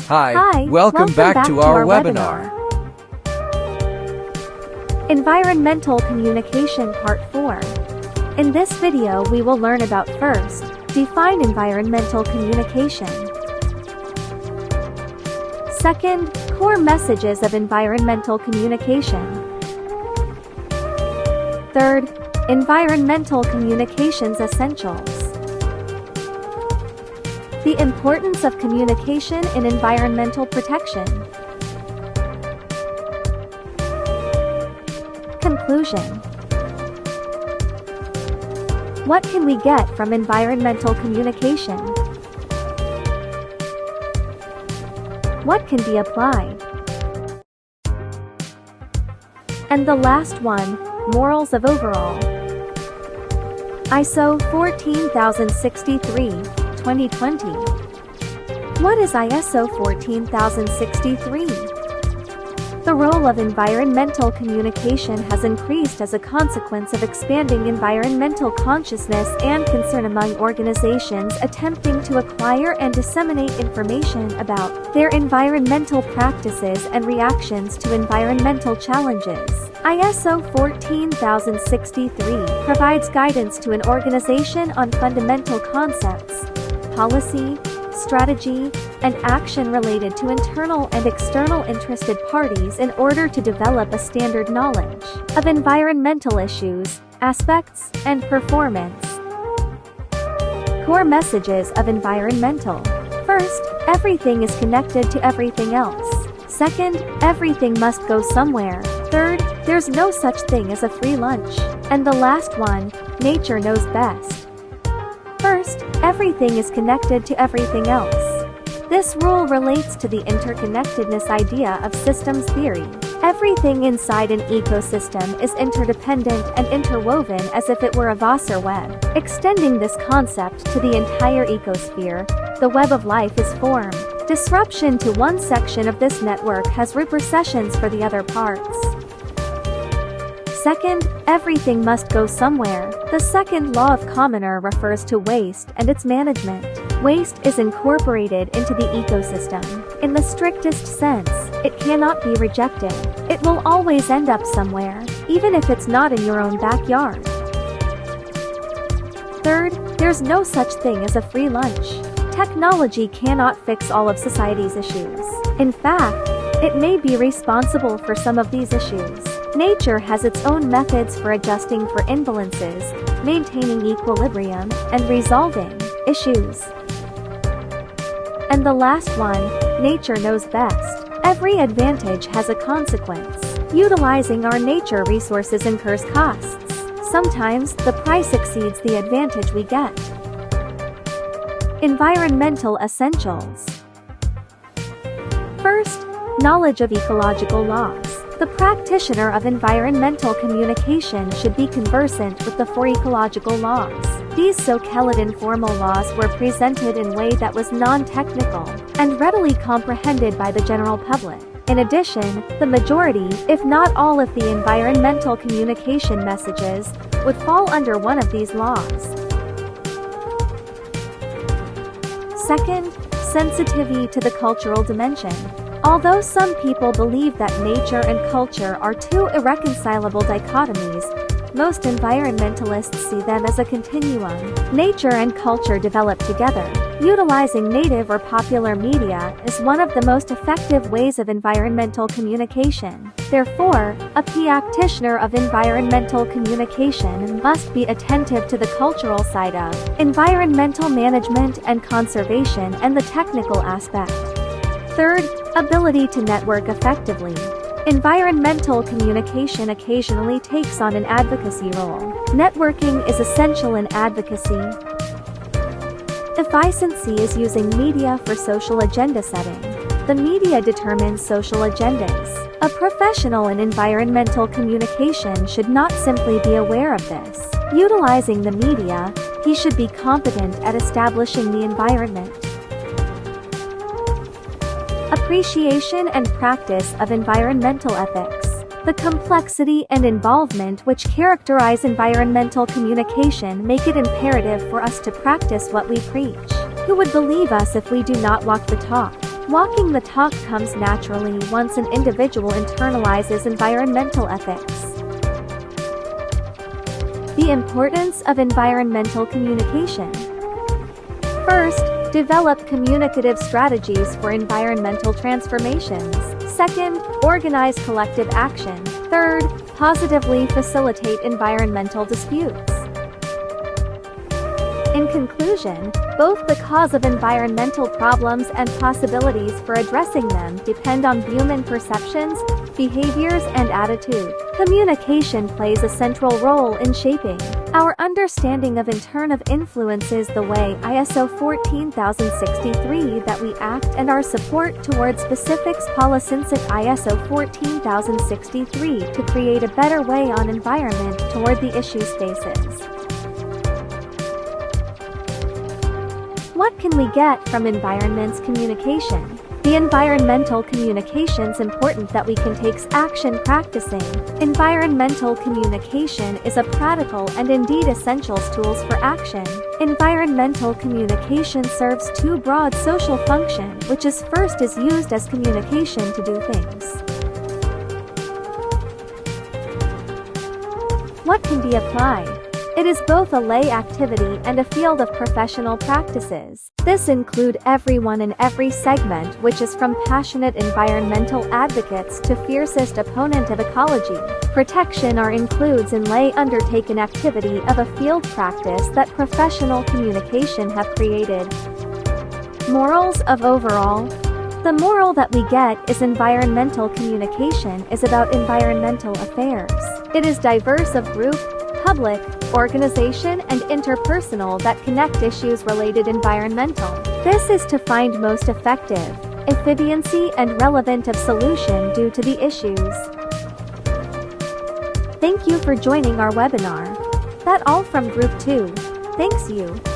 Hi, welcome back to our webinar. Environmental Communication Part 4. In this video we will learn about first, define environmental communication. Second, core messages of environmental communication. Third, environmental communications essentials. The importance of communication in environmental protection. Conclusion. What can we get from environmental communication? What can be applied? And the last one, morals of overall. ISO 14063, 2020. What is ISO 14063? The role of environmental communication has increased as a consequence of expanding environmental consciousness and concern among organizations attempting to acquire and disseminate information about their environmental practices and reactions to environmental challenges. ISO 14063 provides guidance to an organization on fundamental concepts, policy, strategy, and action related to internal and external interested parties in order to develop a standard knowledge of environmental issues, aspects, and performance. Core messages of environmental. First, everything is connected to everything else. Second, everything must go somewhere. Third, there's no such thing as a free lunch. And the last one, nature knows best. First, everything is connected to everything else. This rule relates to the interconnectedness idea of systems theory. Everything inside an ecosystem is interdependent and interwoven as if it were a Vassar web. Extending this concept to the entire ecosphere, the web of life is formed. Disruption to one section of this network has repercussions for the other parts. Second, everything must go somewhere. The second law of Commoner refers to waste and its management. Waste is incorporated into the ecosystem. In the strictest sense, it cannot be rejected. It will always end up somewhere, even if it's not in your own backyard. Third, there's no such thing as a free lunch. Technology cannot fix all of society's issues. In fact, it may be responsible for some of these issues. Nature has its own methods for adjusting for imbalances, maintaining equilibrium, and resolving issues. And the last one, nature knows best. Every advantage has a consequence. Utilizing our nature resources incurs costs. Sometimes, the price exceeds the advantage we get. Environmental essentials. First, knowledge of ecological laws. The practitioner of environmental communication should be conversant with the four ecological laws. These so-called informal laws were presented in a way that was non-technical and readily comprehended by the general public. In addition, the majority, if not all of the environmental communication messages, would fall under one of these laws. Second, sensitivity to the cultural dimension. Although some people believe that nature and culture are two irreconcilable dichotomies, most environmentalists see them as a continuum. Nature and culture develop together. Utilizing native or popular media is one of the most effective ways of environmental communication. Therefore, a practitioner of environmental communication must be attentive to the cultural side of environmental management and conservation and the technical aspect. Third, ability to network effectively. Environmental communication occasionally takes on an advocacy role. Networking is essential in advocacy. Efficiency is using media for social agenda setting. The media determines social agendas. A professional in environmental communication should not simply be aware of this. Utilizing the media, he should be competent at establishing the environment. Appreciation and practice of environmental ethics. The complexity and involvement which characterize environmental communication make it imperative for us to practice what we preach. Who would believe us if we do not walk the talk? Walking the talk comes naturally once an individual internalizes environmental ethics. The importance of environmental communication. First, develop communicative strategies for environmental transformations. Second, organize collective action. Third, positively facilitate environmental disputes. In conclusion, both the cause of environmental problems and possibilities for addressing them depend on human perceptions, behaviors, and attitude. Communication plays a central role in shaping our understanding of influences the way ISO 14063 that we act and our support towards specifics Polysensic ISO 14063 to create a better way on environment toward the issues faces. What can we get from environment's communication? The environmental communication's important that we can take action practicing. Environmental communication is a practical and indeed essentials tools for action. Environmental communication serves two broad social function, which is first is used as communication to do things. What can be applied? It is both a lay activity and a field of professional practices. This include everyone in every segment, which is from passionate environmental advocates to fiercest opponent of ecology. Protection or includes in lay undertaken activity of a field practice that professional communication have created. Morals of overall. The moral that we get is environmental communication is about environmental affairs. It is diverse of group, public, organization and interpersonal that connect issues related environmental. This is to find most effective, efficiency and relevant of solution due to the issues. Thank you for joining our webinar. That all from Group 2. Thanks you.